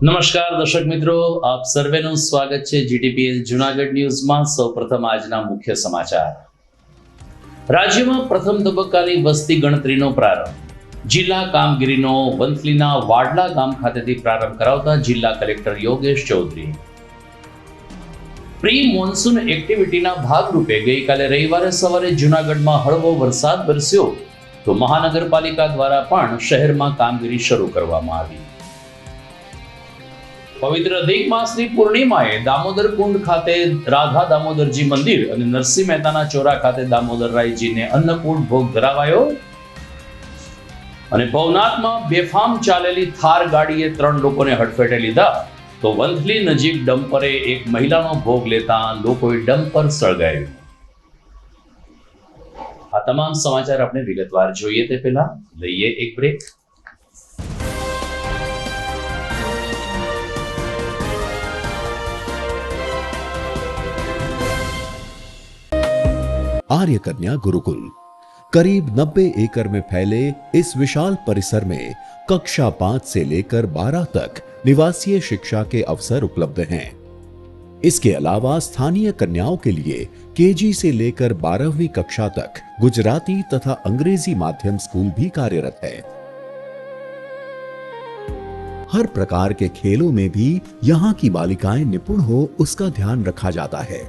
નમસ્કાર દર્શક મિત્રો, આપ સર્વેનું સ્વાગત છે જીટીપીએલ જૂનાગઢ ન્યૂઝમાં. સૌપ્રથમ આજના મુખ્ય સમાચાર. રાજ્યમાં પ્રથમ તબક્કાની વસ્તી ગણતરીનો પ્રારંભ. જિલ્લા કામગીરીનો વંથલીના વાડલા ગામ ખાતેથી પ્રારંભ કરાવતા જિલ્લા collector Yogesh Chaudhary. Pre monsoon એક્ટિવિટીના ભાગરૂપે ગઈકાલે રવિવારે સવારે જૂનાગઢમાં હળવો વરસાદ વરસ્યો તો મહાનગરપાલિકા દ્વારા પણ શહેરમાં કામગીરી શરૂ કરવામાં આવી. પવિત્ર અધિક માસની પૂર્ણિમાએ દામોદર કુંડ ખાતે રાધા દામોદરજી મંદિર અને નરસિંહ મહેતાના ચોરા ખાતે દામોદરરાયજીને અન્નકૂટ ભોગ ધરાવાયો. અને ભવનાથમાં બેફામ ચાલેલી થાર ગાડીએ 3 લોકોને હડફેટે લીધા તો વંથલી નજીક ડમ્પરે એક મહિલાનો ભોગ લેતા લોકોએ ડમ્પર સળગાવ્યું. આ તમામ સમાચાર આપણે વિગતવાર જોઈએ તે પહેલા લઈએ એક બ્રેક. आर्य कन्या गुरुकुल करीब 90 एकड़ में फैले इस विशाल परिसर में कक्षा 5 से लेकर 12 तक निवासीय शिक्षा के अवसर उपलब्ध हैं। इसके अलावा स्थानीय कन्याओं के लिए केजी से लेकर 12वीं कक्षा तक गुजराती तथा अंग्रेजी माध्यम स्कूल भी कार्यरत है। हर प्रकार के खेलों में भी यहाँ की बालिकाएं निपुण हो उसका ध्यान रखा जाता है।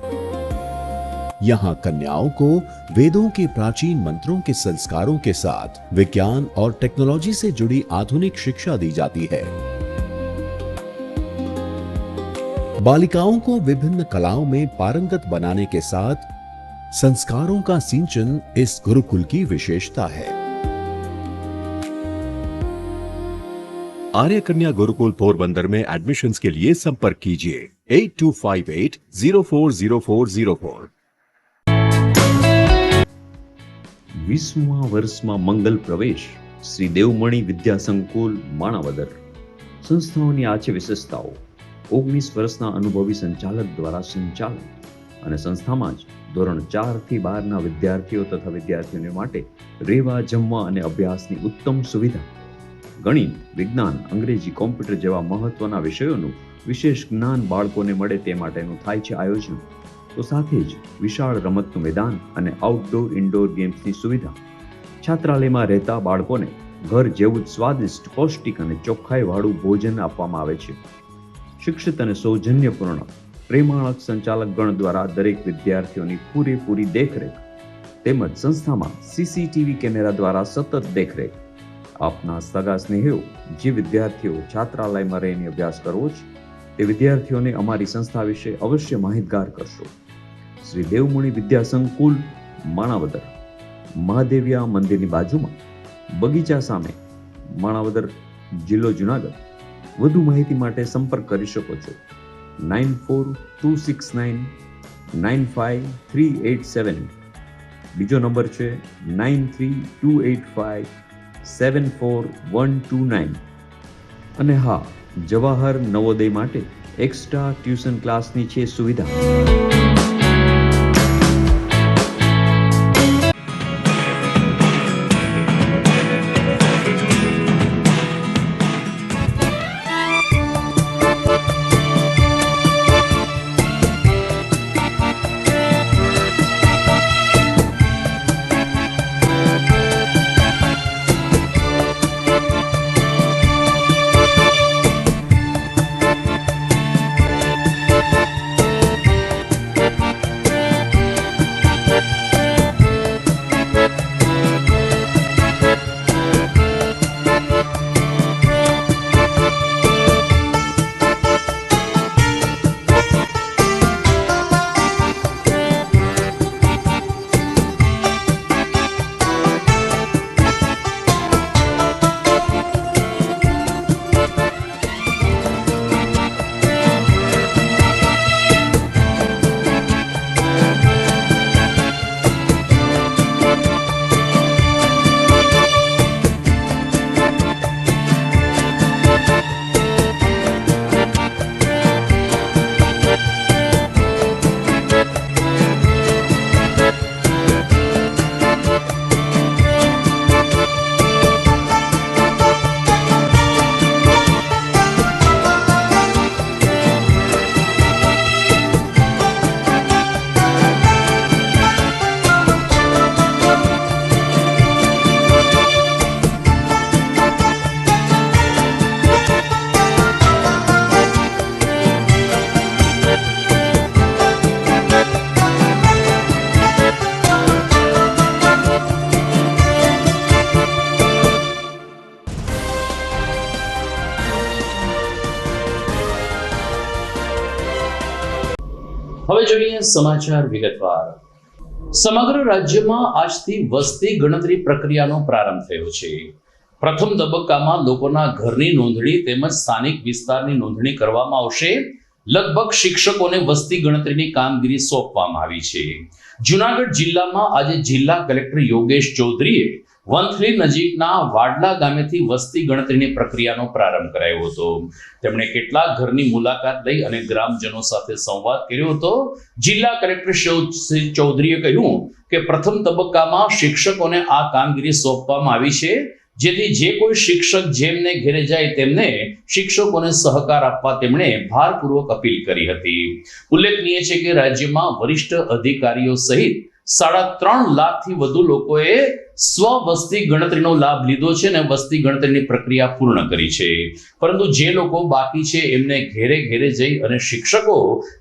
यहाँ कन्याओं को वेदों के प्राचीन मंत्रों के संस्कारों के साथ विज्ञान और टेक्नोलॉजी से जुड़ी आधुनिक शिक्षा दी जाती है। बालिकाओं को विभिन्न कलाओं में पारंगत बनाने के साथ संस्कारों का सिंचन इस गुरुकुल की विशेषता है। आर्य कन्या गुरुकुल पोरबंदर में एडमिशन्स के लिए संपर्क कीजिए 8258040404। 20મા વર્ષમાં મંગલ પ્રવેશ શ્રી દેવમણી વિદ્યા સંકુલ માણાવદર. સંસ્થાઓની આ છે વિશેષતાઓ. 19 વર્ષના અનુભવી સંચાલક દ્વારા સંચાલન અને સંસ્થામાં જ ધોરણ 4 થી 12ના વિદ્યાર્થીઓ તથા વિદ્યાર્થીઓને માટે રહેવા, જમવા અને અભ્યાસની ઉત્તમ સુવિધા. ગણિત, વિજ્ઞાન, અંગ્રેજી, કોમ્પ્યુટર જેવા મહત્વના વિષયોનું વિશેષ જ્ઞાન બાળકોને મળે તે માટેનું થાય છે આયોજન. તો સાથે જ વિશાળ રમતનું મેદાન અને આઉટડોર ઇન્ડોર ગેમ્સની સુવિધા. છાત્રાલયમાં રહેતા બાળકોને ઘર જેવું જ સ્વાદિષ્ટ, પૌષ્ટિક અને ચોખ્ખાઈવાળું ભોજન આપવામાં આવે છે. શિક્ષિત અને સૌજન્યપૂર્ણ પ્રેમાળક સંચાલક ગણ દ્વારા દરેક વિદ્યાર્થીઓની પૂરેપૂરી દેખરેખ તેમજ સંસ્થામાં સીસીટીવી કેમેરા દ્વારા સતત દેખરેખ. આપના સગા સ્નેહીઓ જે વિદ્યાર્થીઓ છાત્રાલયમાં રહીને અભ્યાસ કરવો છે તે વિદ્યાર્થીઓને અમારી સંસ્થા વિશે અવશ્ય માહિતગાર કરશો. શ્રી દેવમણી વિદ્યા સંકુલ માણાવદર, મહાદેવિયા મંદિરની બાજુમાં, બગીચા સામે, માણાવદર, જિલ્લો જુનાગઢ. વધુ માહિતી માટે સંપર્ક કરી શકો છો 9426995387. બીજો નંબર છે 9328574129. અને હા, જવાહર નવોદય માટે એક્સ્ટ્રા ટ્યુશન ક્લાસની છે સુવિધા. હવે જોઈએ સમાચાર વિગતવાર. સમગ્ર રાજ્યમાં આજથી વસ્તી ગણતરી પ્રક્રિયાનો પ્રારંભ થયો છે. પ્રથમ તબક્કામાં લોકોના ઘરની નોંધણી તેમજ સ્થાનિક વિસ્તારની નોંધણી કરવામાં આવશે. લગભગ શિક્ષકોને વસ્તી ગણતરીની કામગીરી સોંપવામાં આવી છે. જુનાગઢ જિલ્લામાં આજે જિલ્લા કલેક્ટર યોગેશ ચૌધરીએ વંથલી નજીકના વાડલા ગામેથી વસ્તી ગણતરીની પ્રક્રિયાનો પ્રારંભ કરાયો હતો. તેમણે કેટલાક ઘરની મુલાકાત લઈ અને ગ્રામજનો સાથે સંવાદ કર્યો હતો. જિલ્લા કલેક્ટર શ્રી ચૌધરીએ કહ્યું કે પ્રથમ તબક્કામાં શિક્ષકોને આ કામગીરી સોંપવામાં આવી છે, જેથી જે કોઈ શિક્ષક જેમને ઘેરે જાય તેમને શિક્ષકોને સહકાર આપવા તેમણે ભારપૂર્વક અપીલ કરી હતી. ઉલ્લેખનીય છે કે રાજ્યમાં વરિષ્ઠ અધિકારીઓ સહિત 3.5 લાખથી વધુ લોકોએ સ્વ વસ્તી ગણતરીનો લાભ લીધો છે અને વસ્તી ગણતરીની પ્રક્રિયા પૂર્ણ કરી છે. પરંતુ જે લોકો બાકી છે એમને ઘેરે ઘેરે જઈ અને શિક્ષકો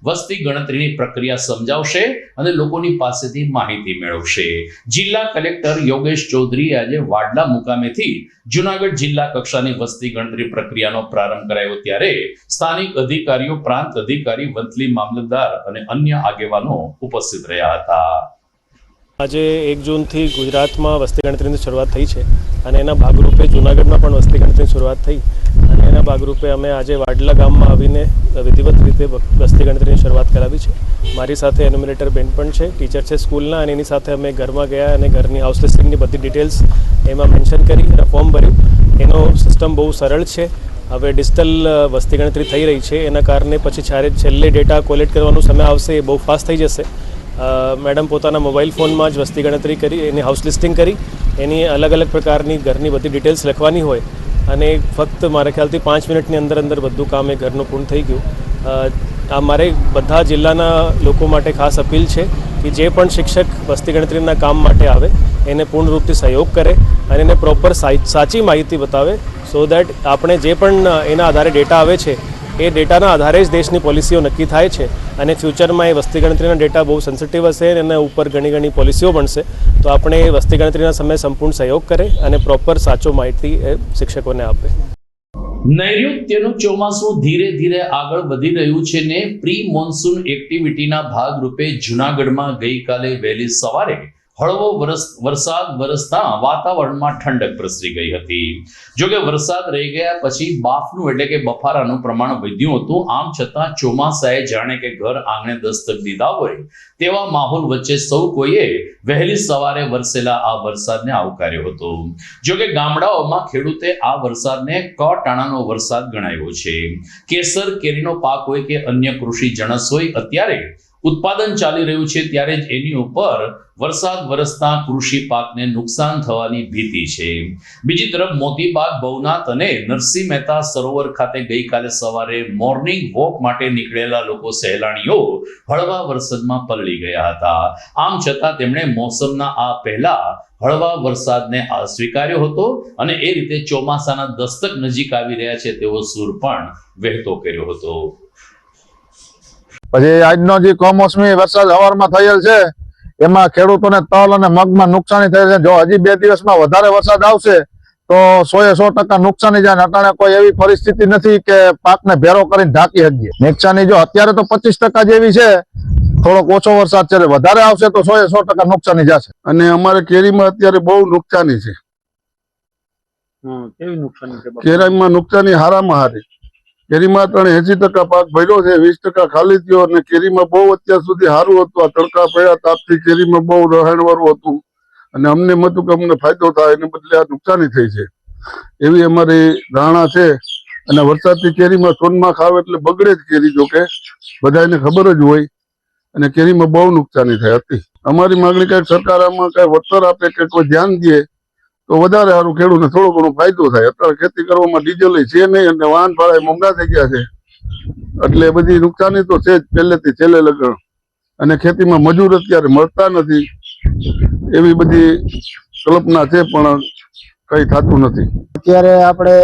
વસ્તી ગણતરીની પ્રક્રિયા સમજાવશે અને લોકોની પાસેથી માહિતી મેળવશે. જિલ્લા કલેક્ટર યોગેશ ચૌધરી આજે વાડલા મુકામેથી જુનાગઢ જિલ્લા કક્ષાની વસ્તી ગણતરી પ્રક્રિયાનો પ્રારંભ કરાયો ત્યારે સ્થાનિક અધિકારીઓ, પ્રાંત અધિકારી, વંથલી મામલતદાર અને અન્ય આગેવાનો ઉપસ્થિત રહ્યા હતા. આજે 1 જૂનથી ગુજરાતમાં વસ્તી ગણતરીની શરૂઆત થઈ છે અને એના ભાગરૂપે જૂનાગઢમાં પણ વસ્તી ગણતરીની શરૂઆત થઈ અને એના ભાગરૂપે અમે આજે વાડલા ગામમાં આવીને વિધિવત રીતે વસ્તી ગણતરીની શરૂઆત કરાવી છે. મારી સાથે એન્યુમરેટર બેન પણ છે, ટીચર છે સ્કૂલના, અને એની સાથે અમે ઘરમાં ગયા અને ઘરની હાઉસ લિસ્ટિંગની બધી ડિટેલ્સ એમાં મેન્શન કરી અને ફોર્મ ભર્યું. એનો સિસ્ટમ બહુ સરળ છે. હવે ડિજિટલ વસ્તી ગણતરી થઈ રહી છે, એના કારણે પછી છેલ્લે ડેટા કોલેક્ટ કરવાનો સમય આવશે એ બહુ ફાસ્ટ થઈ જશે. મેડમ પોતાના મોબાઈલ ફોનમાં જ વસ્તી ગણતરી કરી, એની હાઉસ લિસ્ટિંગ કરી, એની અલગ અલગ પ્રકારની ઘરની બધી ડિટેલ્સ લખવાની હોય અને ફક્ત મારા ખ્યાલથી 5 મિનિટની અંદર બધું કામ એ ઘરનું પૂર્ણ થઈ ગયું. આ મારે બધા જિલ્લાના લોકો માટે ખાસ અપીલ છે કે જે પણ શિક્ષક વસ્તી ગણતરીના કામ માટે આવે એને પૂર્ણ રૂપથી સહયોગ કરે અને એને પ્રોપર સાચી માહિતી બતાવે, સો દેટ આપણે જે પણ એના આધારે ડેટા આવે છે એ ડેટાના આધારે જ દેશની પોલિસીઓ નક્કી થાય છે અને ફ્યુચરમાં એ વસ્તી ગણતરીના ડેટા બહુ સેન્સિટિવ હશે અને એના ઉપર ઘણી પોલિસીઓ બનશે. તો આપણે એ વસ્તી ગણતરીના સમયે સંપૂર્ણ સહયોગ કરે અને પ્રોપર સાચો માહિતી એ શિક્ષકોને આપે. નૈઋત્યનું ચોમાસું ધીરે ધીરે આગળ વધી રહ્યું છે ને પ્રી મોન્સૂન એક્ટિવિટીના ભાગરૂપે જૂનાગઢમાં ગઈકાલે વહેલી સવારે હળવો વરસાદ વરસતા વાતાવરણમાં ઠંડક પ્રસરી ગઈ હતી. જોકે વરસાદ રહી ગયા પછી બાફનું એટલે કે બફારાનું પ્રમાણ વધ્યું હતું. આમ છતાં ચોમાસાએ જાણે કે ઘર આંગણે દસ્તક દીધા હોય તેવા માહોલ વચ્ચે સૌ કોઈએ વહેલી સવારે વરસેલા આ વરસાદને આવકાર્યો હતો. જોકે ગામડાઓમાં ખેડૂતે આ વરસાદને કટાણાનો વરસાદ ગણાવ્યો છે. કેસર કેરીનો પાક હોય કે અન્ય કૃષિ જણસ હોય, અત્યારે ઉત્પાદન ચાલી રહ્યું છે ત્યારે જ એની ઉપર વરસાદ વરસતા કૃષિ પાકને નુકસાન થવાની ભીતિ છે. બીજી તરફ મોતીબાગ, ભવનાથ અને નરસિંહ મહેતા સરોવર ખાતે ગઈકાલે સવારે મોર્નિંગ વોક માટે નીકળેલા લોકો સહેલાણીઓ હળવા વરસાદમાં પલળી ગયા હતા. આમ છતાં તેમણે મોસમના આ પહેલા હળવા વરસાદને સ્વીકાર્યો હતો અને એ રીતે ચોમાસાના દસ્તક નજીક આવી રહ્યા છે તેવો સૂર પણ વહેતો કર્યો હતો. પછી આજનો જે કમોસમી વરસાદ હવારમાં થયેલ છે એમાં ખેડૂતોને તલ અને મગમાં નુકસાની થઈ છે. જો હજી 2 દિવસમાં વધારે વરસાદ આવશે તો 100% નુકસાની જાય. અટાણે કોઈ એવી પરિસ્થિતિ નથી કે પાકને ભેરો કરીને ઢાંકી શકીએ. નુકસાની જો અત્યારે તો 25% જેવી છે, થોડોક ઓછો વરસાદ છે, વધારે આવશે તો 100% નુકસાની જશે. અને અમારે કેરીમાં અત્યારે બહુ નુકસાની છે. કેવી નુકસાની છે? કેરીમાં નુકસાની હારામાં હારી. કેરીમાં 80% પાક ભર્યો છે, 20% ખાલી થયો અને કેરીમાં બહુ અત્યાર સુધી સારું હતું. આ તડકા પડ્યા તાપથી કેરીમાં બહુ રહાણવાળું હતું અને અમને હતું કે અમને ફાયદો થાય, એને બદલે આ નુકસાની થઈ છે એવી અમારી ધારણા છે. અને વરસાદથી કેરીમાં સોનમાં ખાવ એટલે બગડે જ કેરી, જોકે બધાને ખબર જ હોય, અને કેરીમાં બહુ નુકસાની થઈ હતી. અમારી માંગણી કઈક સરકાર આમાં કઈ વળતર આપે કે કોઈ ધ્યાન દે તો વધારે સારું, ખેડૂતને થોડો ઘણો ફાયદો થાય. અત્યારે ખેતી કરવામાં ડીઝલ છે નહીં અને વાહન ભાડા મોંઘા થઈ ગયા છે, એટલે બધી નુકસાની તો છે જ પહેલેથી છેલ્લે લગન. અને ખેતીમાં મજૂર અત્યારે મળતા નથી, એવી બધી કલ્પના છે પણ કઈ થતું નથી. અત્યારે આપણે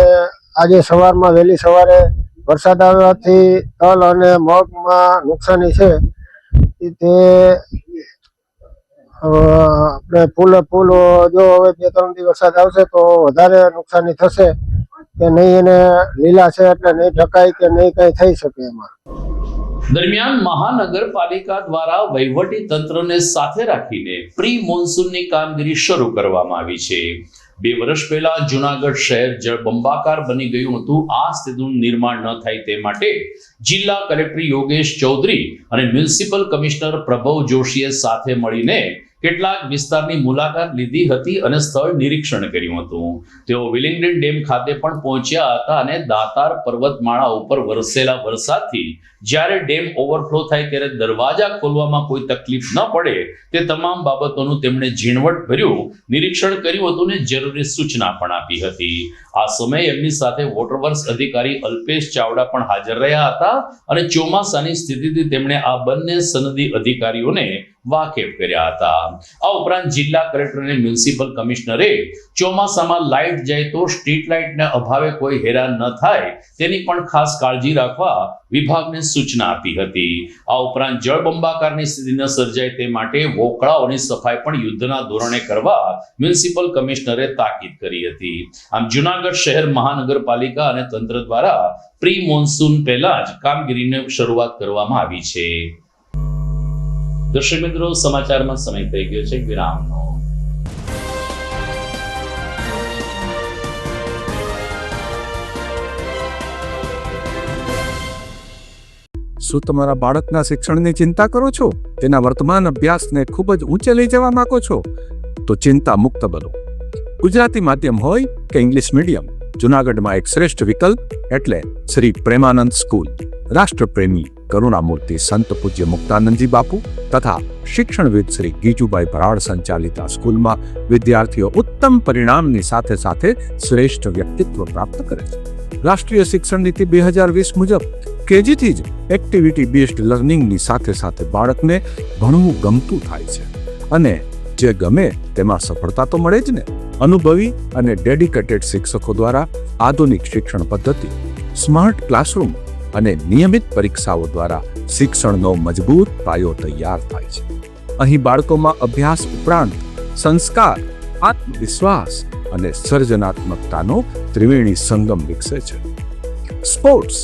આજે સવારમાં વહેલી સવારે વરસાદ આવવાથી તલ અને મગમાં નુકસાની છે. તે આપણે ફૂલ જો હવે 2-3 દિવસ વરસાદ આવશે તો વધારે નુકસાની થશે કે નહીં, એને લીલા છે એટલે નહીં ઢકાય કે નહીં કઈ થઈ શકે એમાં. દરમિયાન મહાનગરપાલિકા દ્વારા વહીવટી તંત્રને સાથે રાખીને પ્રી મોન્સૂનની કામગીરી શરૂ કરવામાં આવી છે. 2 વર્ષ પહેલા જુનાગઢ શહેર જળબંબાકાર બની ગયું હતું. આ સ્થિતિનું નિર્માણ ન થાય તે માટે જિલ્લા કલેક્ટર યોગેશ ચૌધરી અને મ્યુનિસિપલ કમિશનર પ્રભવ જોશીએ સાથે મળીને કેટલાક વિસ્તારની મુલાકાત લીધી હતી અને સ્થળ નિરીક્ષણ કર્યું હતું. તેઓ વિલિંગડન ડેમ ખાતે પણ પહોંચ્યા હતા અને દાતાર પર્વતમાળા ઉપર વરસેલા વરસાદથી જ્યારે ડેમ ઓવરફ્લો થાય ત્યારે દરવાજા ખોલવામાં કોઈ તકલીફ ન પડે તે તમામ બાબતોનું તેમણે ઝીણવટભર્યું નિરીક્ષણ કર્યું હતું અને જરૂરી સૂચના પણ આપી હતી. આ સમયે એમની સાથે વોટરવર્ક્સ અધિકારી અલ્પેશ ચાવડા પણ હાજર રહ્યા હતા અને ચોમાસાની સ્થિતિથી તેમણે આ બંને સનદી અધિકારીઓને વાકેફ કર્યા હતા. આ ઉપરાંત જિલ્લા કલેક્ટર અને મ્યુનિસિપલ કમિશનરે ચોમાસામાં લાઇટ જાય તો સ્ટ્રીટ લાઇટના અભાવે કોઈ હેરાન ન થાય તેની પણ ખાસ કાળજી રાખવા વિભાગને સૂચના આપી હતી. આ ઉપરાંત જળબંબાકારની સ્થિતિ ન સર્જાય તે માટે વોકળાઓની સફાઈ પણ યુદ્ધના ધોરણે કરવા મ્યુનિસિપલ કમિશનરે તાકીદ કરી હતી. આમ જુનાગઢ શહેર મહાનગરપાલિકા અને તંત્ર દ્વારા પ્રી મોન્સૂન પહેલા જ કામગીરીની શરૂઆત કરવામાં આવી છે. દર્શક મિત્રો, સમાચારમાં સમય થઈ ગયો છે વિરામનો. શું તમારા બાળકના શિક્ષણની ચિંતા કરો છો? તેના વર્તમાન અભ્યાસને ખૂબ જ ઊંચે લઈ જવા માંગો છો? તો ચિંતા મુક્ત બનો. ગુજરાતી માધ્યમ હોય કે ઇંગ્લિશ મીડિયમ, જુનાગઢમાં એક શ્રેષ્ઠ વિકલ્પ એટલે શ્રી પ્રેમાનંદ સ્કૂલ. રાષ્ટ્રપ્રેમી કરુણામૂર્તિ સંત પૂજ્ય મુક્તાનંદજી બાપુ તથા શિક્ષણવિદ શ્રી ગીજુભાઈ ભરાડ સંચાલિત આ સ્કૂલમાં વિદ્યાર્થીઓ ઉત્તમ પરિણામની સાથે સાથે શ્રેષ્ઠ વ્યક્તિત્વ પ્રાપ્ત કરે છે. રાષ્ટ્રીય શિક્ષણ નીતિ 2020 મુજબ કેજીથી જ એક્ટિવિટી બેઝડ લર્નિંગની સાથે સાથે બાળકને ભણવું ગમતું થાય છે અને જે ગમે તેમાં સફળતા તો મળે જ ને. અનુભવી અને ડેડિકેટેડ શિક્ષકો દ્વારા આધુનિક શિક્ષણ પદ્ધતિ, સ્માર્ટ ક્લાસરૂમ અને નિયમિત પરીક્ષાઓ દ્વારા શિક્ષણનો મજબૂત પાયો તૈયાર થાય છે. અહીં બાળકોમાં અભ્યાસ ઉપરાંત સંસ્કાર, આત્મવિશ્વાસ અને સર્જનાત્મકતાનો ત્રિવેણી સંગમ વિકસે છે. Sports,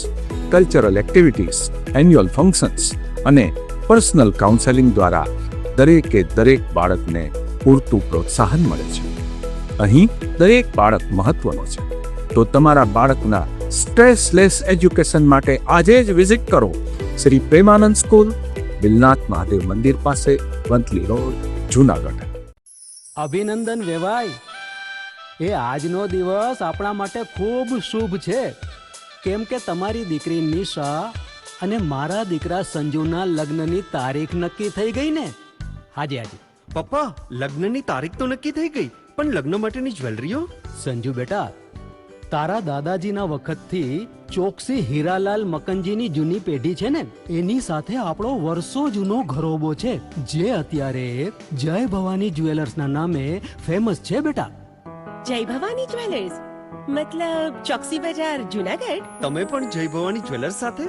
cultural activities, annual functions અને પર્સનલ કાઉન્સેલિંગ દ્વારા દરેકે દરેક બાળકને પૂરતું પ્રોત્સાહન મળે છે. અહીં દરેક બાળક મહત્વનો છે. તો તમારા બાળકના સ્ટ્રેસલેસ એજ્યુકેશન માટે આજે જ વિઝિટ કરો શ્રી પ્રેમાનંદ સ્કૂલ, બિલનાથ મહાદેવ મંદિર પાસે, વંથલી રોડ, જુનાગઢ. અભિનંદન વેવાઈ, એ આજનો દિવસ આપણા માટે ખૂબ શુભ છે, કેમ કે તમારી દીકરી નિશા અને મારા દીકરા સંજુના લગ્નની તારીખ નક્કી થઈ ગઈ ને. હાજી હાજી પપ્પા, લગ્નની તારીખ તો નક્કી થઈ ગઈ, પણ લગ્ન માટેની જ્વેલરીઓ? સંજુ બેટા, તારા દાદાજીના વખતથી ચોકસી હીરાલાલ મકનજીની જૂની પેઢી છે ને, એની સાથે આપણો વર્ષો જૂનો ઘરોબો છે, જે અત્યારે જય ભવાની જ્વેલર્સના નામે ફેમસ છે બેટા. જય ભવાની જ્વેલર્સ મતલબ ચોકસી બજાર, જુનાગઢ? તમે પણ જય ભવાની જ્વેલર્સ સાથે?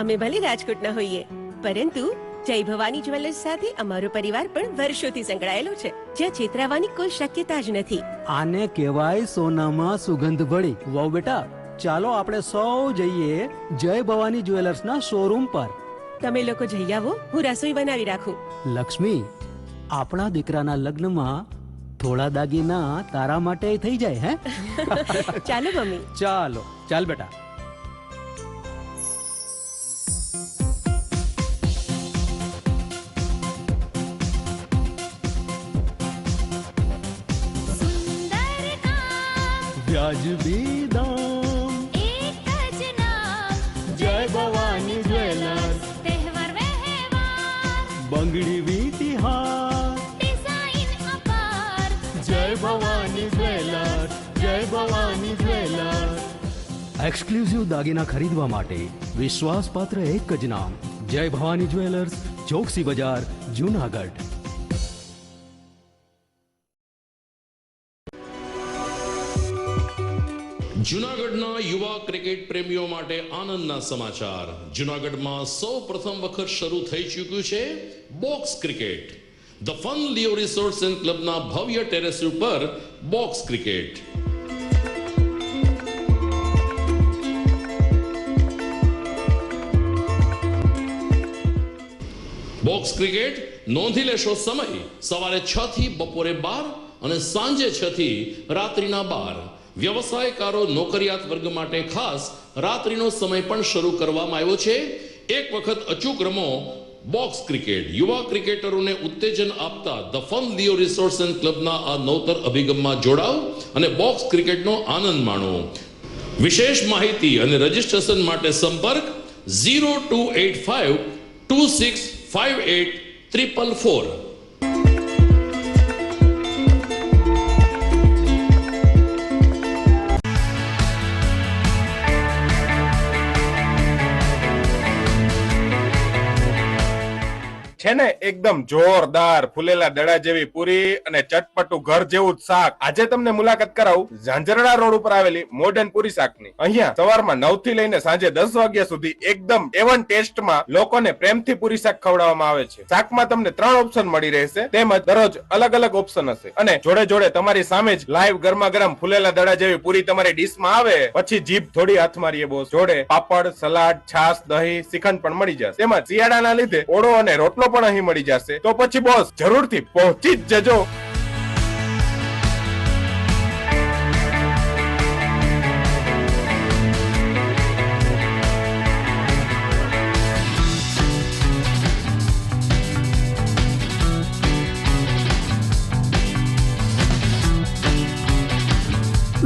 અમે ભલે રાજકોટના હોઈએ, પરંતુ જય ભવાની જ્વેલર્સ સાથે અમારો પરિવાર પણ વર્ષોથી સંકળાયેલો છે, જ્યાં છેતરાવાની કોઈ શક્યતા જ નથી. આને કહેવાય સોનામાં સુગંધ ભળી. વાવ બેટા, ચાલો આપણે સૌ જઈએ જય ભવાની જ્વેલર્સના શોરૂમ પર. તમે લોકો જઈ આવો, હું રસોઈ બનાવી રાખું. લક્ષ્મી, આપણા દીકરાના લગ્નમાં થોડા દાગીના તારા માટે થઈ જાય. હે ચાલો મમ્મી. ચાલો ચાલ બેટા. વ્યાજબી દામ, એક જ નામ, જય ભવાની જ્વેલર્સ. તહેવાર વ્યવહાર, બંગડી વીટી હાર, ડિઝાઇન અપાર, જય ભવાની જ્વેલર્સ, જય ભવાની જ્વેલર્સ. એક્સક્લુઝિવ દાગીના ખરીદવા માટે વિશ્વાસપાત્ર એક જ નામ, જય ભવાની જ્વેલર્સ, ચોકસી બજાર, જુનાગઢ. જૂનાગઢના યુવા ક્રિકેટ પ્રેમીઓ માટે આનંદના સમાચાર. જૂનાગઢમાં સૌ પ્રથમ વખત શરૂ થઈ ચૂક્યું છે box cricket. The fun Leo resorts and ક્લબના ભવ્ય ટેરેસ ઉપર બોક્સ ક્રિકેટ. બોક્સ ક્રિકેટ નોંધી લેશો સમય સવારે 6 થી બપોરે 12 અને સાંજે 6 થી રાત્રિના 12. વ્યવસાયકારો નોકરિયાત વર્ગ માટે ખાસ રાત્રિનો સમય પણ શરૂ કરવામાં આવ્યો છે. એક વખત અચૂક રમો બોક્સ ક્રિકેટ. યુવા ક્રિકેટરોને ઉત્તેજન આપતા the fun Leo resorts and ક્લબના આ નવતર અભિગમમાં જોડાઓ અને બોક્સ ક્રિકેટનો આનંદ માણો. વિશેષ માહિતી અને રજીસ્ટ્રેશન માટે સંપર્ક 0285 2658 444. છે ને એકદમ જોરદાર ફૂલેલા દડા જેવી પૂરી અને ચટપટું ઘર જેવું જ શાક. આજે તમને મુલાકાત કરાવું ઝાંઝરડા રોડ ઉપર આવેલી મોડર્ન પૂરી શાકની. અહીંયા સવારમાં 9 થી લઈને સાંજે 10 વાગ્યા સુધી એકદમ એવન ટેસ્ટમાં લોકોને પ્રેમથી પૂરી શાક ખવડાવવામાં આવે છે. શાકમાં તમને 3 ઓપ્શન મળી રહેશે, તેમજ દરરોજ અલગ અલગ ઓપ્શન હશે અને જોડે જોડે તમારી સામે જ લાઈવ ગરમા ગરમ ફૂલેલા દડા જેવી પૂરી તમારી ડીશમાં આવે પછી જીભ થોડી હાથ મારીએ બોસ. જોડે પાપડ, સલાડ, છાશ, દહીં, શ્રીખંડ પણ મળી જશે. તેમજ શિયાળાના લીધે ઓળો અને રોટલો પણ અહીં મળી જશે. તો પછી બોસ જરૂરથી પહોંચી જ જજો.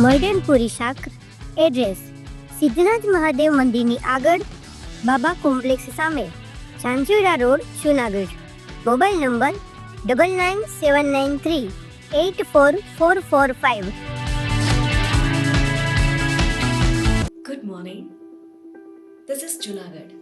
મોડર્ન પૂરી શાક. એડ્રેસ સિદ્ધનાથ મહાદેવ મંદિરની આગળ, બાબા કોમ્પ્લેક્સ સામે, Zanzarda road, Junagadh. Mobile number 9979384445. Good morning. This is Junagadh.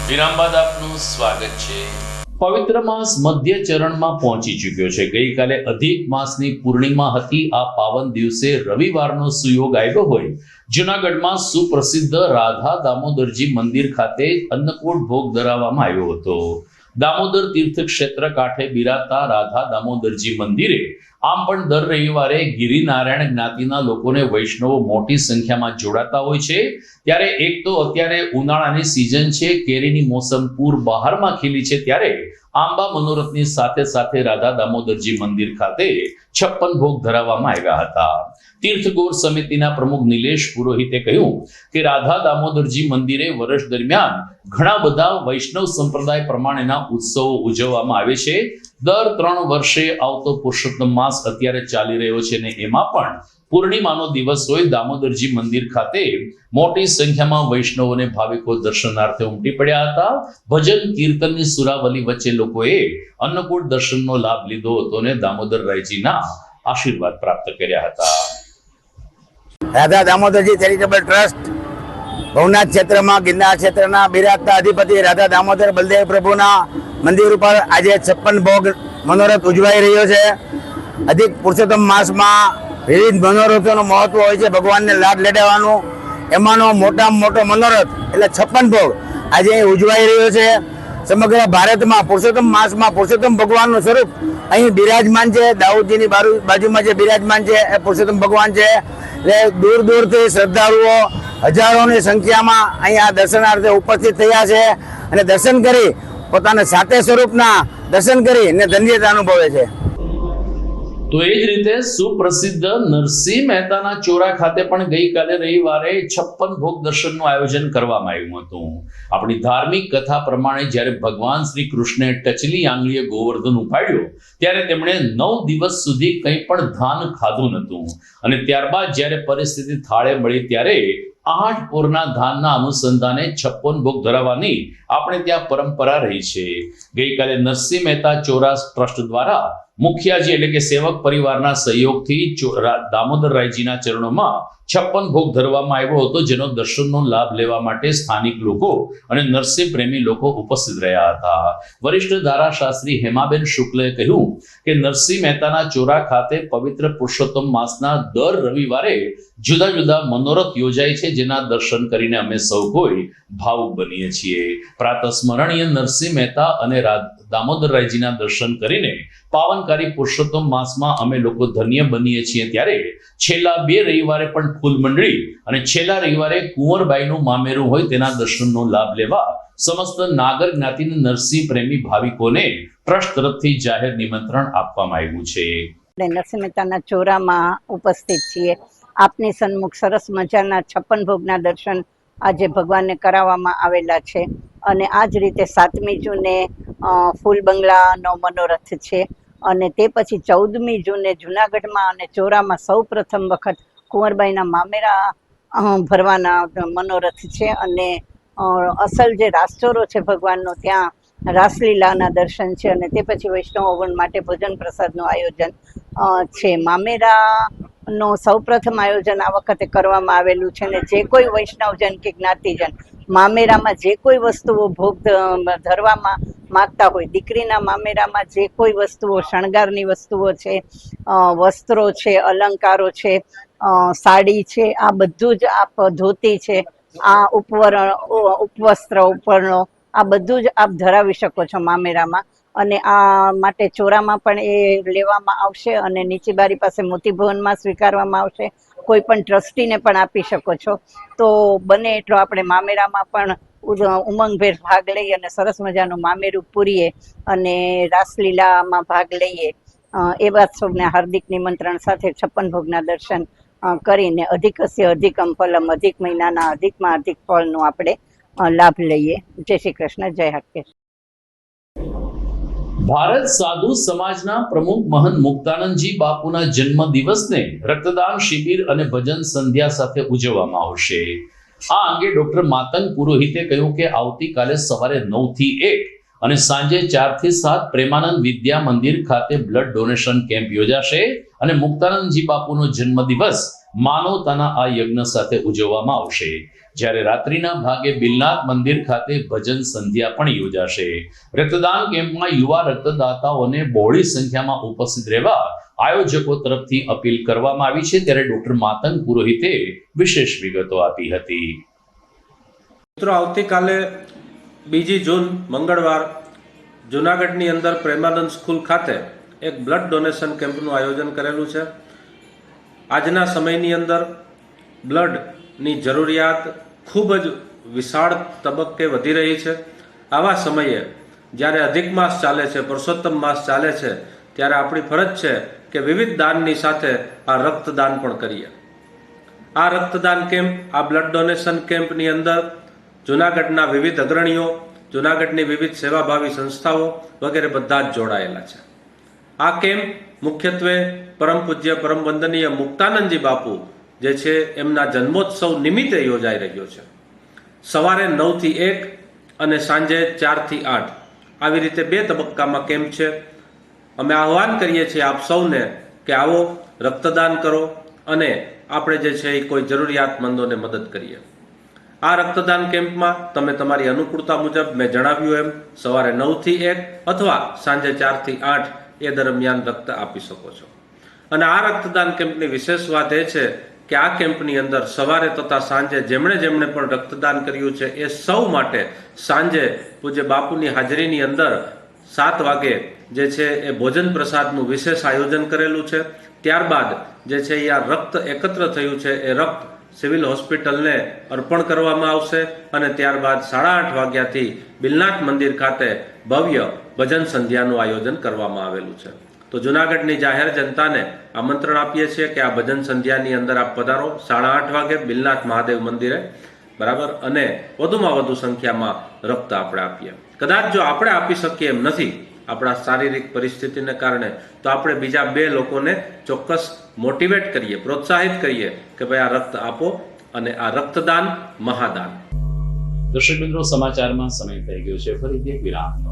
વિરામ બાદ આપનું સ્વાગત છે. પવિત્ર માસ મધ્ય ચરણમાં પહોંચી ચૂક્યો છે. ગઈકાલે અધિક માસની પૂર્ણિમા હતી. આ પાવન દિવસે રવિવારનો સુયોગ આવ્યો હોય જૂનાગઢમાં સુપ્રસિદ્ધ રાધા દામોદરજી મંદિર ખાતે અન્નકૂટ ભોગ ધરાવવામાં આવ્યો હતો. દામોદર તીર્થ ક્ષેત્ર કાંઠે બિરાજતા રાધા દામોદરજી મંદિરે આમ પણ દર રવિવારે ગિરિનારાયણ જ્ઞાતિના લોકોને વૈષ્ણવો મોટી સંખ્યામાં જોડાતા હોય છે. ત્યારે એક તો અત્યારે ઉનાળાની સિઝન છે, કેરીની મોસમ પૂર બહારમાં ખીલી છે, ત્યારે આંબા મનોરથની સાથે સાથે રાધા દામોદરજી મંદિર ખાતે 56 ભોગ ધરાવવામાં આવ્યા હતા. તીર્થગોર સમિતિના પ્રમુખ નિલેશ પુરોહિતે કહ્યું કે રાધા દામોદરજી મંદિરે વર્ષ દરમિયાન ઘણા બધા વૈષ્ણવ સંપ્રદાય પ્રમાણેના ઉત્સવો ઉજવવામાં આવે છે. દર 3 વર્ષે આવતો પુરુષોત્તમ માસ અત્યારે ચાલી રહ્યો છે ને એમાં પણ પૂર્ણિમાનો દિવસ હોય દામોદરજી મંદિર ખાતે મોટી સંખ્યામાં વૈષ્ણવોને ભાવિકો દર્શનાર્થે ઉમટી પડ્યા હતા. ભજન કીર્તનની સુરાવલી વચ્ચે લોકોએ અન્નકૂટ દર્શનનો લાભ લીધો હતો અને દામોદર રાયજીના આશીર્વાદ પ્રાપ્ત કર્યા હતા. રાધા દામોદરજી ચેરિટેબલ ટ્રસ્ટ ભવનાથ ક્ષેત્રમાં ગિરનાર ક્ષેત્રના બિરાજતા અધિપતિ રાધા દામોદર બલદેવ પ્રભુના મંદિર ઉપર આજે 56 ભોગ મનોરથ ઉજવાઈ રહ્યો છે. અધિક પુરુષોત્તમ માસમાં વિવિધ મનોરથોનું મહત્વ હોય છે, ભગવાનને લાડ લેડાવવાનું. એમાંનો મોટામાં મોટો મનોરથ એટલે 56 ભોગ આજે ઉજવાઈ રહ્યો છે. સમગ્ર ભારતમાં પુરુષોત્તમ માસમાં પુરુષોત્તમ ભગવાનનું સ્વરૂપ અહીં બિરાજમાન છે. દાઉદજીની બાજુમાં જે બિરાજમાન છે એ પુરુષોત્તમ ભગવાન છે. એટલે દૂર દૂરથી શ્રદ્ધાળુઓ હજારોની સંખ્યામાં અહીંયા દર્શનાર્થે ઉપસ્થિત થયા છે અને દર્શન કરી પોતાના સાતે સ્વરૂપના દર્શન કરી અને ધન્યતા અનુભવે છે. તો એ જ રીતે સુપ્રસિદ્ધ નરસિંહ મહેતાના ચોરા ખાતે પણ ગઈકાલે રવિવારે 56 ભોગ દર્શનનું આયોજન કરવામાં આવ્યું હતું. આપણી ધાર્મિક કથા પ્રમાણે જ્યારે ભગવાન શ્રી કૃષ્ણે ટચલી આંગળીએ ગોવર્ધન ઉપાડ્યો ત્યારે તેમણે 9 દિવસ સુધી કંઈ પણ ધાન ખાધું નહોતું અને ત્યારબાદ જ્યારે પરિસ્થિતિ થાળે મળી ત્યારે 8 પૂરના ધાનના અનુસંધાને 56 ભોગ ધરાવવાની આપણે ત્યાં પરંપરા રહી છે. ગઈકાલે નરસિંહ મહેતા ચોરા ટ્રસ્ટ દ્વારા મુખિયાજી એટલે કે સેવક પરિવારના સહયોગથી દામોદરરાયજીના ચરણોમાં 56 ભોગ ધરવામાં આવ્યો હતો, જેનો દર્શનનો લાભ લેવા માટે સ્થાનિક લોકો અને નરસિંહ પ્રેમી લોકો ઉપસ્થિત રહ્યા હતા. વરિષ્ઠ ધારાશાસ્ત્રી હેમાબેન શુક્લએ કહ્યું કે નરસિંહ મહેતાના ચોરા ખાતે પવિત્ર પુરુષોત્તમ માસના દર રવિવારે જુદા જુદા મનોરથ યોજાય છે, જેના દર્શન કરીને અમે સૌ કોઈ ભાવુક બનીએ છીએ. પ્રાતસ્મરણીય નરસિંહ મહેતા અને દામોદરરાયજીના દર્શન કરીને પાવનકારી પુરુષોત્તમ માસમાં અમે લોકો ધન્ય બનીએ છીએ. ત્યારે છેલ્લા 2 રવિવારે પણ ફૂલ મંડળી અને છેલ્લા રવિવારે કુંવરબાઈનું મામેરું હોય તેના દર્શનનો લાભ લેવા સમસ્ત નાગર જ્ઞાતિના નરસિંહ પ્રેમી ભાવિકોને ટ્રસ્ટ તરફથી જાહેર નિમંત્રણ આપવામાં આવ્યું છે. નરસિંહ મહેતાના ચોરામાં ઉપસ્થિત છીએ. આપની સન્મુખ સરસ મજાના 56 ભોગના દર્શન આજે ભગવાનને કરાવવામાં આવેલા છે અને આ જ રીતે 7મી જૂને ફૂલ બંગલાનો મનોરથ છે અને તે પછી 14મી જૂને જૂનાગઢમાં અને ચોરામાં સૌ પ્રથમ વખત કુંવરબાઈના મામેરા ભરવાના મનોરથ છે અને અસલ જે રાસચોરો છે ભગવાનનો ત્યાં રાસલીલાના દર્શન છે અને તે પછી વૈષ્ણવગણ માટે ભોજન પ્રસાદનું આયોજન છે. મામેરાનો સૌપ્રથમ આયોજન આ વખતે કરવામાં આવેલું છે ને જે કોઈ વૈષ્ણવજન કે જ્ઞાતિજન મામેરામાં જે કોઈ વસ્તુઓ ભોગ ધરવામાં માગતા હોય, દીકરીના મામેરામાં જે કોઈ વસ્તુઓ શણગારની વસ્તુઓ છે, વસ્ત્રો છે, અલંકારો છે, સાડી છે, આ બધું જ આપ ધોતી છે, આ ઉપવસ્ત્ર ઉપરનો આ બધું જ આપ ધરાવી શકો છો મામેરામાં અને આ માટે ચોરામાં પણ એ લેવામાં આવશે અને નીચી બારી પાસે મોતી ભવનમાં સ્વીકારવામાં આવશે. કોઈ પણ ટ્રસ્ટીને પણ આપી શકો છો. તો બને એટલો આપણે મામેરામાં પણ ઉમંગભેર ભાગ લઈએ અને સરસ મજાનું મામેરું પૂરીએ અને રાસલીલામાં ભાગ લઈએ એવા સૌને હાર્દિક નિમંત્રણ સાથે 56 ભોગના દર્શન કરીને અધિકસ્ય અધિકમ ફલમ, અધિક મહિનાના અધિકમાં અધિક ફળનો આપણે લાભ લઈએ. જય શ્રી કૃષ્ણ. જય હાટકેશ. ભારત સાધુ સમાજના પ્રમુખ મહંત મુક્તાનંદજી બાપુના જન્મ દિવસને રક્તદાન શિબિર અને ભજન સંધ્યા સાથે ઉજવવામાં આવશે. આ અંગે ડોક્ટર માતંગ પુરોહિતે કહ્યું કે આવતીકાલે સવારે 9 થી 1 અને સાંજે 4 થી 7 પ્રેમાનંદ વિદ્યા મંદિર ખાતે બ્લડ ડોનેશન કેમ્પ યોજાશે અને મુક્તાનંદજી બાપુનો જન્મદિવસ માનવતાના આ યજ્ઞ સાથે ઉજવવામાં આવશે. જ્યારે રાત્રિના ભાગે બિલનાથ મંદિર ખાતે ભજન સંધ્યા પણ યોજાશે. રક્તદાન કેમ્પમાં યુવા રક્તદાતાઓને બહોળી સંખ્યામાં ઉપસ્થિત રહેવા આયોજકો તરફથી અપીલ કરવામાં આવી છે. ત્યારે ડોક્ટર માતંગ પુરોહિતે વિશેષ વિગતો આપી હતી. મિત્રો, આવતીકાલે 2 જૂન મંગળવાર જૂનાગઢની અંદર પ્રેમાનંદ સ્કૂલ ખાતે એક બ્લડ ડોનેશન કેમ્પનું આયોજન કરેલું છે. આજના સમયની અંદર બ્લડની જરૂરિયાત ખૂબ જ વિશાળ તબક્કે વધી રહી છે. આવા સમયે જ્યારે અધિક માસ ચાલે છે, પુરુષોત્તમ માસ ચાલે છે, ત્યારે આપણી ફરજ છે કે વિવિધ દાનની સાથે આ રક્તદાન પણ કરીએ. આ રક્તદાન કેમ્પ, આ બ્લડ ડોનેશન કેમ્પની અંદર જૂનાગઢના વિવિધ અગ્રણીઓ, જૂનાગઢની વિવિધ સેવાભાવી સંસ્થાઓ વગેરે બધા જ જોડાયેલા છે. આ કેમ્પ મુખ્યત્વે પરમ પૂજ્ય પરમ વંદનીય મુક્તાનંદજી બાપુ જે છે એમના જન્મોત્સવ નિમિત્તે યોજાઈ રહ્યો છે. સવારે 9 થી 1 અને સાંજે 4 થી 8 આવી રીતે 2 તબક્કામાં કેમ્પ છે. અમે આહ્વાન કરીએ છીએ આપ સૌને કે આવો, રક્તદાન કરો અને આપણે જે છે એ કોઈ જરૂરિયાતમંદોને મદદ કરીએ. આ રક્તદાન કેમ્પમાં તમે તમારી અનુકૂળતા મુજબ મેં જણાવ્યું એમ સવારે 9 થી 1 અથવા સાંજે 4 થી 8 એ દરમિયાન રક્ત આપી શકો છો. અને આ રક્તદાન કેમ્પની વિશેષ વાત એ છે કે આ કેમ્પની અંદર સવારે તથા સાંજે જેમણે પણ રક્તદાન કર્યું છે એ સૌ માટે સાંજે પૂજ્ય બાપુની હાજરીની અંદર 7 વાગે જે છે એ ભોજન પ્રસાદનું વિશેષ આયોજન કરેલું છે. ત્યારબાદ જે છે એ આ રક્ત એકત્ર થયું છે એ રક્ત સિવિલ હોસ્પિટલને અર્પણ કરવામાં આવશે અને ત્યારબાદ 8:30 વાગ્યાથી બિલનાથ મંદિર ખાતે ભવ્ય ભજન સંધ્યાનું આયોજન કરવામાં આવેલું છે. તો જૂનાગઢની જાહેર જનતાને આમંત્રણ આપીએ છીએ કે આ ભજન સંધ્યાની અંદર આપ પધારો 8:30 વાગે બિલનાથ મહાદેવ મંદિરે, બરાબર, અને વધુમાં વધુ સંખ્યામાં રક્ત આપણે આપીએ. કદાચ જો આપણે આપી શકીએ એમ નથી આપણા શારીરિક પરિસ્થિતિને કારણે, તો આપણે બીજા 2 લોકોને ચોક્કસ મોટિવેટ કરીએ, પ્રોત્સાહિત કરીએ કે ભાઈ આ રક્ત આપો, અને આ રક્તદાન મહાદાન. દર્શક મિત્રો, સમાચારમાં સમય થઈ ગયો છે ફરીથી એક વિરામનો.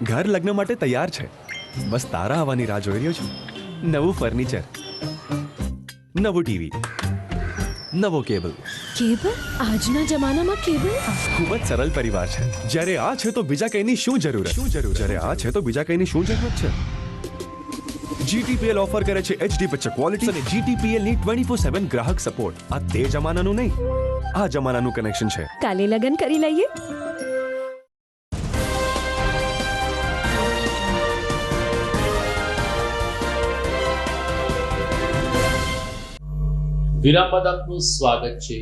ઘર લગ્ન માટે તૈયાર છે, બસ તારા આવવાની રાહ જોઈ રહ્યો છું. નવું ફર્નિચર, નવું ટીવી, નવો કેબલ. કેબલ? આજના જમાનામાં કેબલ? ખૂબ જ સરળ પરિવાર છે. જ્યારે આ છે તો બીજા કંઈની શું જરૂર? જ્યારે આ છે તો બીજા કંઈની શું જરૂરત છે? GTPL ઓફર કરે છે HD પિક્ચર ક્વોલિટી અને GTPL ની 24/7 ગ્રાહક સપોર્ટ. આ તે જમાનાનું નહીં, આ જમાનાનું કનેક્શન છે. કાલે લગન કરી લઈએ. વિરામ બાદ આપનું સ્વાગત છે.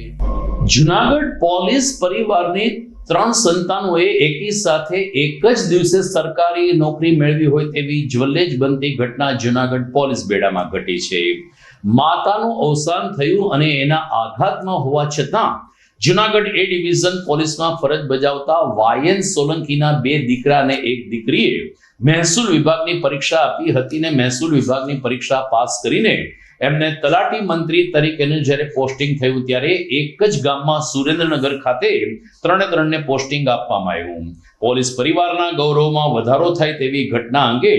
જુનાગઢ પોલીસ પરિવારની 3 સંતાનોએ એકી સાથે એક જ દિવસે સરકારી નોકરી મેળવી હોય તેવી જ્વલ્લેજ બનતી ઘટના જુનાગઢ પોલીસ બેડામાં ઘટી છે. માતાનું અવસાન થયું અને એના આઘાતમાં હોવા છતાં જુનાગઢ એ ડિવિઝન પોલીસમાં ફરજ બજાવતા વાયન સોલંકીના 2 દીકરા અને 1 દીકરીએ મહેસૂલ વિભાગની પરીક્ષા આપી હતી ને મહેસૂલ વિભાગની પરીક્ષા પાસ કરીને એમને તલાટી મંત્રી તરીકેનું જ્યારે પોસ્ટિંગ થયું ત્યારે એક જ ગામમાં સુરેન્દ્રનગર ખાતે 3ને પોસ્ટિંગ આપવામાં આવ્યું. પોલીસ પરિવારના ગૌરવમાં વધારો થાય તેવી ઘટના અંગે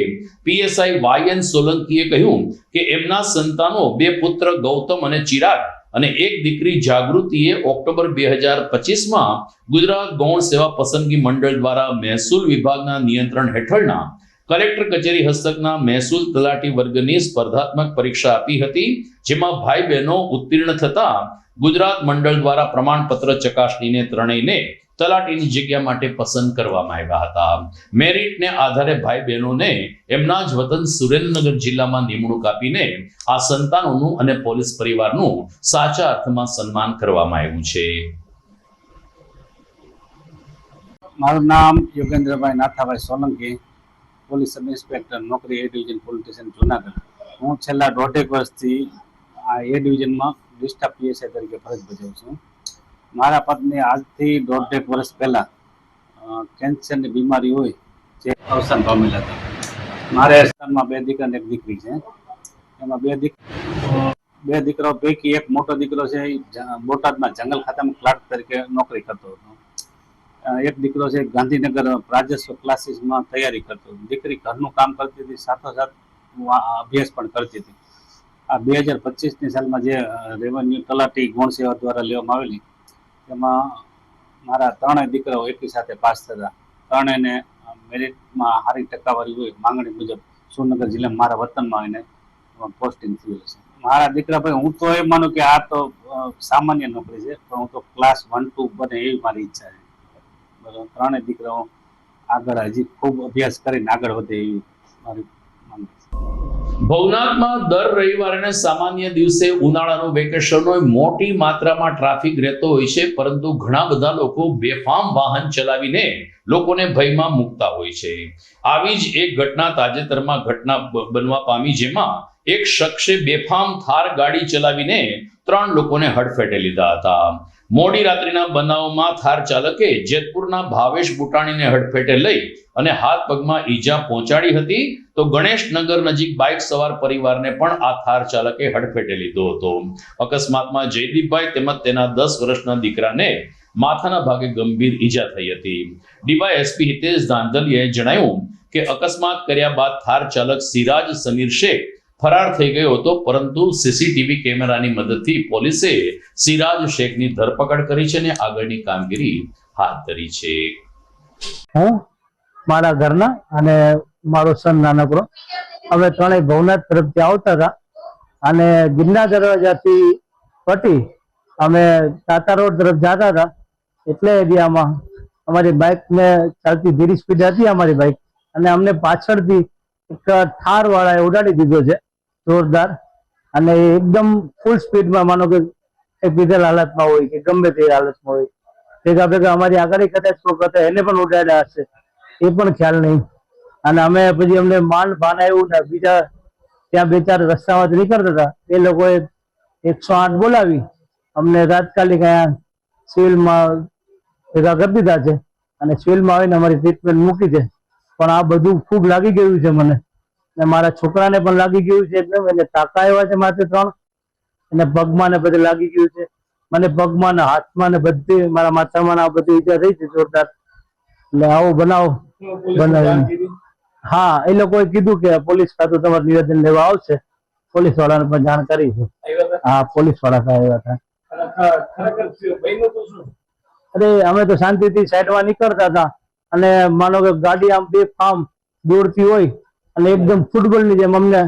પીએસઆઈ વાયન સોલંકીએ કહ્યું કે એમના સંતાનો 2 પુત્ર ગૌતમ અને ચિરાગ અને 1 દીકરી જાગૃતિએ ઓક્ટોબર 2025માં ગુજરાત ગૌણ સેવા પસંદગી મંડળ દ્વારા મહેસૂલ વિભાગના નિયંત્રણ હેઠળના કલેક્ટર કચેરી હસ્તકના મહેસૂલ તલાટી વર્ગની સ્પર્ધાત્મક પરીક્ષા આપી હતી, જેમાં ભાઈ બહેનો ઉત્તીર્ણ થતા ગુજરાત મંડળ દ્વારા પ્રમાણપત્ર ચકાસણીને ત્રણેયને તલાટીની જગ્યા માટે પસંદ કરવામાં આવ્યા હતા. મેરિટને આધારે ભાઈ બહેનોને એમના જ વતન સુરેન્દ્રનગર જિલ્લામાં નિમણૂક આપીને આ સંતાનોનું અને પોલીસ પરિવારનું સાચા અર્થમાં સન્માન કરવામાં આવ્યું છે. મારું નામ Yogendrabhai Nathabhai Solanki, police sub inspector, નોકરી A division police station Junagadh. હું છેલ્લા 1.5 વર્ષથી આ એ ડિવિઝનમાં ડિસ્ટ્રિક્ટ પીએસઆઈ તરીકે ફરજ બજાવું છું. મારા પત્ની આજથી 1.5 વર્ષ પહેલા કેન્સરની બીમારી હોય જે અવસાન પામેલા હતા. મારે ઘરમાં 2 દીકરા અને 1 દીકરી છે. એમાં 2 દીકરાઓ પૈકી એક મોટો દીકરો છે એ બોટાદમાં જંગલ ખાતામાં ક્લાર્ક તરીકે નોકરી કરતો હતો. એક દીકરો છે ગાંધીનગર રાજસ્વ ક્લાસીસમાં તૈયારી કરતો હતો. દીકરી ઘરનું કામ કરતી હતી, સાથોસાથ અભ્યાસ પણ કરતી હતી. આ 2025ની સાલમાં જે રેવન્યુ તલાટી ગુણ સેવા દ્વારા લેવામાં આવેલી એમાં મારા 3 દીકરાઓ એકી સાથે પાસ થતા. 3ને મેરિટમાં સારી ટકાવારી હોય માંગણી મુજબ સુરનગર જિલ્લામાં મારા વતનમાં એને પોસ્ટિંગ થયેલું છે. મારા દીકરા ભાઈ હું તો એમ માનું કે આ તો સામાન્ય નોકરી છે, પણ હું તો ક્લાસ 1-2 બને એવી મારી ઈચ્છા છે. બરાબર, 3 દીકરાઓ આગળ હજી ખૂબ અભ્યાસ કરીને આગળ વધે એવી મારી માંગ છે. ભવનાથમાં દર રવિવારે અને સામાન્ય દિવસે ઉનાળાનું વેકેશન હોય, મોટી માત્રામાં ટ્રાફિક રહેતો હોય છે, પરંતુ ઘણા બધા લોકો બેફામ વાહન ચલાવીને લોકોને ભયમાં મૂકતા હોય છે. આવી જ એક ઘટના તાજેતરમાં બનવા પામી, જેમાં એક શખ્સે બેફામ થાર ગાડી ચલાવીને 3 લોકોને હડફેટે લીધા હતા. મોડી રાત્રિના બનાવમાં થાર ચાલકે જેતપુરના ભાવેશ બુટાણીને હડફેટે લઈ અને હાથ પગમાં ઈજા પહોંચાડી હતી, તો ગણેશનગર નજીક બાઇક સવાર પરિવારને પણ આ થાર ચાલકે હડફેટે લીધો હતો. અકસ્માતમાં જયદીપભાઈ તેમજ તેના 10 વર્ષના દીકરાને માથાના ભાગે ગંભીર ઈજા થઈ હતી. ડીવાયએસપી હિતેશ ધાંધલિયાએ જણાવ્યું કે અકસ્માત કર્યા બાદ થાર ચાલક સિરાજ સમીર શેખ ફરાર થઈ ગયો હતો, પરંતુ સીસીટીવી કેમેરાની મદદથી પોલીસે સિરાજ શેખની ધરપકડ કરી છે અને આગળની કામગીરી હાથ ધરી છે. હું મારા ઘરના અને મારો સન નાનકડો અમે 3 ભવનાથ તરફથી આવતા હતા અને ગિરનાર દરવાજાથી પટી અમે તાતા રોડ તરફ જતા હતા. એટલે એરિયામાં અમારી બાઇક ને ચાલતી ધીરી સ્પીડ હતી અમારી બાઇક, અને અમને પાછળથી એક થાર વાળાએ ઉડાડી દીધો છે જોરદાર, અને એકદમ ફૂલ સ્પીડમાં, માનો કે પીધેલ હાલતમાં હોય કે ગમે તે હાલતમાં હોય, ભેગા ભેગા અમારી આગળ કદાચ કોઈ હતા એને પણ ઉડાડ્યા હશે, એ પણ ખ્યાલ નહીં. અને અમે પછી અમને માન ભાન આવ્યું ને બીજા ત્યાં 2-4 રસ્તામાંથી નીકળતા હતા, એ લોકોએ 108 બોલાવી અમને તાત્કાલિક અહીંયા સિવિલમાં ભેગા કરી દીધા છે અને સિવિલમાં આવીને અમારી ટ્રીટમેન્ટ મૂકી છે. પણ આ બધું ખૂબ લાગી ગયું છે મને, ને મારા છોકરાને પણ લાગી ગયું છે એકદમ. એને ટાંકા આવ્યા છે માથે 3, અને પગમાં ને બધે લાગી ગયું છે. મને પગમાં ને હાથમાં ને બધી મારા માથામાં આ બધી ઈજા થઈ છે જોરદાર. એટલે આવો બનાવ બનાવ્યો. હા, એ લોકોએ કીધું કે પોલીસ ખાતું તમારું નિવેદન લેવા આવશે. પોલીસ વાળાને પણ જાણ કરી છે. હા, પોલીસ વાળા આવ્યા હતા. અરે અમે તો શાંતિથી સાઈડમાં નીકળતા હતા અને માનો કે ગાડી આમ બેફામ દોડતી હોય અને એકદમ ફૂટબોલની જેમ અમને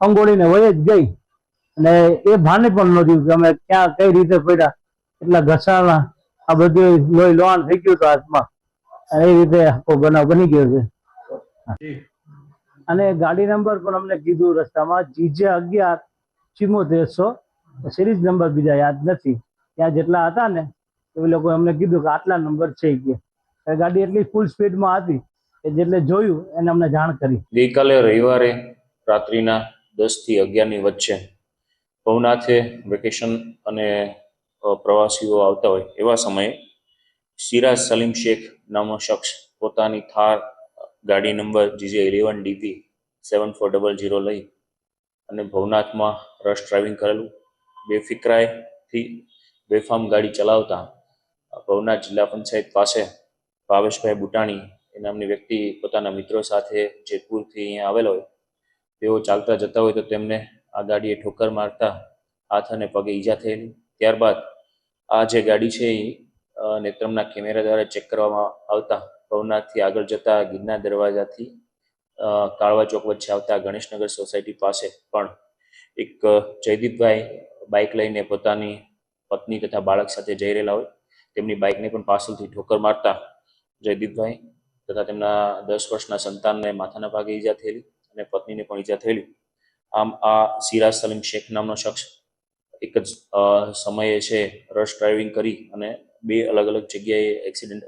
અંગોળીને વહી જ ગઈ, અને એ ભાને પણ નહોતું કે અમે ક્યાં કઈ રીતે પડ્યા, એટલા ઘસાણા આ બધું લોહી લોહાણ થઈ ગયું હતું હાથમાં. એ રીતે આખો બનાવ બની ગયો છે. અને ગાડી નંબર પણ અમને કીધું રસ્તામાં GJ117400, સિરીઝ નંબર બીજા યાદ નથી. ત્યાં જેટલા હતા ને એ લોકો અમને કીધું કે આટલા નંબર છે કે ગાડી એટલી ફૂલ સ્પીડમાં હતી કે જેટલે જોયું એને અમને જાણ કરી. ગઈકાલે રવિવારે રાત્રિના 10 થી 11 ની વચ્ચે ભવનાથે વેકેશન અને પ્રવાસીઓ આવતા હોય એવા સમયે સિરાજ સલીમ શેખ નામનો શખ્સ પોતાની થાર ગાડી નંબર GJ11DP 7400 લઈ અને ભવનાથમાં રશ ડ્રાઇવિંગ કરેલું. બેફિકરાઈથી બેફામ ગાડી ચલાવતા ભવનાથ જિલ્લા પંચાયત પાસે ભાવેશભાઈ બુટાણી એ નામની વ્યક્તિ પોતાના મિત્રો સાથે જેતપુરથી અહીંયા આવેલો હોય, તેઓ ચાલતા જતા હોય તો તેમને આ ગાડીએ ઠોકર મારતા હાથ અને પગે ઈજા થયેલી. ત્યારબાદ આ જે ગાડી છે એ નેત્રમના કેમેરા દ્વારા ચેક કરવામાં આવતા ભવનાથથી આગળ જતા ગિરનાર દરવાજાથી કાળવા ચોક વચ્ચે આવતા ગણેશનગર સોસાયટી પાસે પણ એક જયદીપભાઈ બાઇક લઈને પોતાની પત્ની તથા બાળક સાથે જઈ રહેલા હોય, તેમની બાઇકને પણ પાછળથી ઠોકર મારતા જયદીપભાઈ તથા તેમના 10 વર્ષના સંતાનને માથાના ભાગે ઈજા થયેલી અને પત્નીને પણ ઈજા થયેલી. આમ આ સિરાજ સલીમ શેખ નામનો શખ્સ એક જ સમયે છે રશ ડ્રાઇવિંગ કરી અને 2 અલગ અલગ જગ્યાએ એક્સિડન્ટ.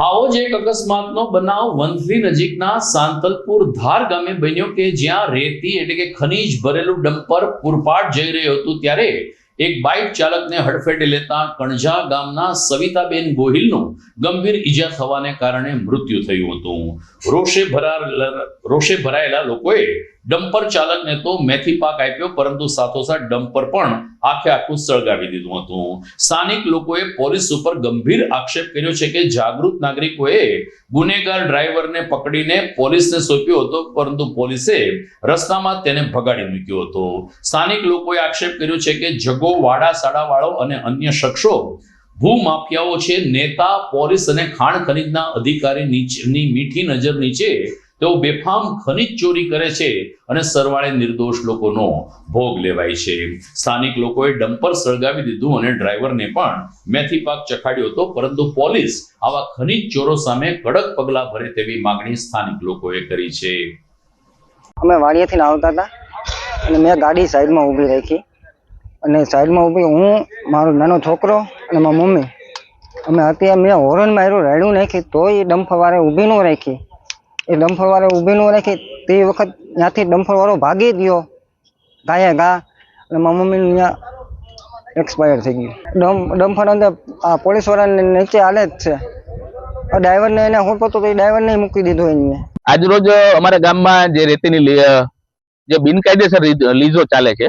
આવો જ એક અકસ્માતનો બનાવ વંથલી નજીકના સાંતલપુર ધાર ગામે બન્યો કે જ્યાં રેતી એટલે કે ખનીજ ભરેલું ડમ્પર પૂરપાટ જઈ રહ્યું હતું, ત્યારે એક બાઇક ચાલકને હડફેટે લેતા કણજા ગામના સવિતાબેન ગોહિલનું ગંભીર ઈજા થવાને કારણે મૃત્યુ થયું હતું. રોષે ભરાયેલા લોકોએ ડમ્પર ચાલકને તો મેથી પાક આપ્યો, પરંતુ સાથોસાથ ડમ્પર પણ આખું સળગાવી દીધું હતું. સ્થાનિક લોકોએ પોલીસ ઉપર ગંભીર આક્ષેપ કર્યો છે કે જાગૃત નાગરિકોએ ગુનેગાર ડ્રાઈવરને પકડીને પોલીસને સોંપ્યો હતો, પરંતુ પોલીસે રસ્તામાં તેને ભગાડી મૂક્યો હતો. સ્થાનિક લોકોએ આક્ષેપ કર્યો છે કે જગો વાડા સાડાવાળો અને અન્ય શખ્સો ભૂમાફિયાઓ છે. નેતા, પોલીસ અને ખાણ ખનીજના અધિકારીની મીઠી નજર નીચે તેઓ બેફામ ખનીજ ચોરી કરે છે અને સરવાળે નિર્દોષ લોકોનો ભોગ લેવાય છે. સ્થાનિક લોકોએ ડમ્પર સળગાવી દીધું અને ડ્રાઈવરને પણ મેથી પાક ચખાડ્યો હતો, પરંતુ પોલીસ આવા ખનીજ ચોરો સામે કડક પગલાં ભરે તેવી માંગણી સ્થાનિક લોકોએ કરી છે. અમે વાડિયાથી આવતા હતા અને મેં ગાડી સાઈડમાં ઊભી રાખી અને સાઈડમાં ઊભી હું, મારો નાનો છોકરો અને મારી મમ્મી અમે અત્યારે મેં હોર્ન માર્યું, રાડ્યું નાખી, તોય ડમ્પર વાળે ઊભી ન રાખી. એ ડમ્પર વાળે ઊભી ન રાખી તે વખત ત્યાંથી ડમ્પર વાળો ભાગી ગયો ગાયે ગા અને મારી મમ્મી ત્યાં એક્સપાયર થઈ ગયું. ડમ્પર અંદર પોલીસ વાળાને નીચે હાલે જ છે. ડ્રાઈવરને એને હોતો તો એ ડ્રાઈવરને મૂકી દીધો એને. આજરોજ અમારા ગામમાં જે રેતીની જે બિનકાયદેસર લીઝો ચાલે છે,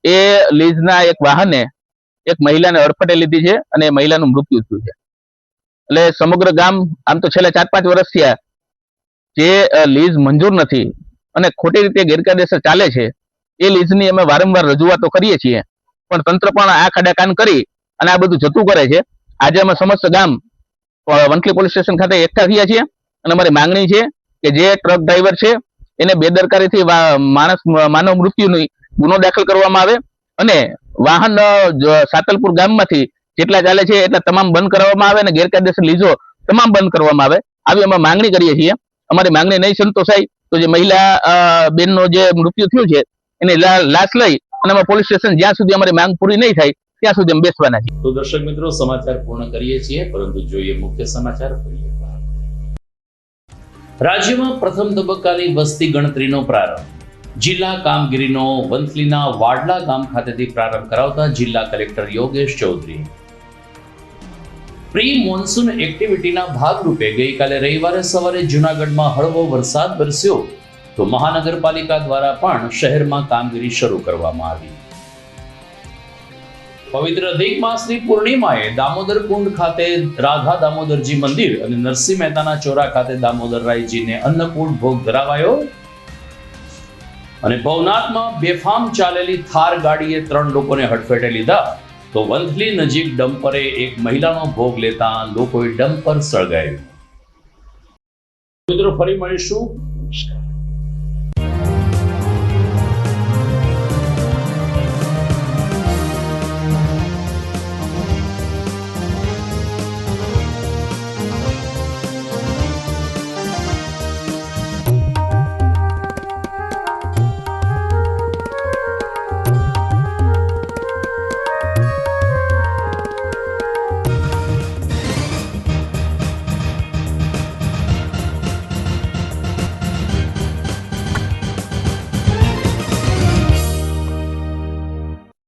એ લીઝના એક વાહને એક મહિલાને અડફેટે લીધી છે અને મહિલાનું મૃત્યુ થયું છે. એટલે સમગ્ર ગામ આમ તો છેલ્લા 4-5 વર્ષ થયા જે લીઝ મંજૂર નથી અને ખોટી રીતે ગેરકાયદેસર ચાલે છે, એ લીઝની અમે વારંવાર રજૂઆતો કરીએ છીએ, પણ તંત્ર પણ આ ખાડાકાન કરી અને આ બધું જતું કરે છે. આજે અમે સમસ્ત ગામ વંથલી પોલીસ સ્ટેશન ખાતે એકઠા થયા છીએ અને અમારી માંગણી છે કે જે ટ્રક ડ્રાઈવર છે એને બેદરકારીથી માનવ મૃત્યુનો ગુનો દાખલ કરવામાં આવે અને વાહન સાતલપુર ગામમાંથી જેટલા ચાલે છે એટલા તમામ બંધ કરવામાં આવે અને ગેરકાયદેસર લીઝો તમામ બંધ કરવામાં આવે, આવી અમે માંગણી કરીએ છીએ. અમારી માંગણી નહીં સંતોષાય તો જે મહિલા બેનનો જે મૃત્યુ થયું છે એની લાશ લઈ અને અમે પોલીસ સ્ટેશન જ્યાં સુધી અમારી માંગ પૂરી નહીં થાય ત્યાં સુધી અમે બેસવાના છીએ. તો દર્શક મિત્રો, સમાચાર પૂર્ણ કરીએ છીએ, પરંતુ જોઈએ મુખ્ય સમાચાર. રાજ્યમાં પ્રથમ તબક્કાની વસ્તી ગણતરીનો પ્રારંભ. જિલ્લા કામગીરીનો વંથલીના વાડલા ગામ ખાતેથી પ્રારંભ કરાવતા જિલ્લા collector Yogesh Chaudhary. Pre monsoon એક્ટિવિટીના ભાગરૂપે ગઈકાલે રવિવારે સવારે જૂનાગઢમાં હળવો વરસાદ વરસ્યો, તો મહાનગરપાલિકા દ્વારા પણ શહેરમાં કામગીરી શરૂ કરવામાં આવી. પવિત્ર અધિક માસની પૂર્ણિમાએ દામોદર કુંડ ખાતે રાધા દામોદરજી મંદિર અને નરસિંહ મહેતાના ચોરા ખાતે દામોદરરાયજીને અન્નકૂટ ભોગ ધરાવાયો. અને ભવનાથમાં બેફામ ચાલેલી થાર ગાડીએ 3 લોકોને હડફેટે લીધા, તો વંથલી નજીક ડમ્પરે એક મહિલાનો ભોગ લેતા લોકોએ ડમ્પર સળગાવ્યું. મિત્રો, ફરી મળીશું. નમસ્કાર.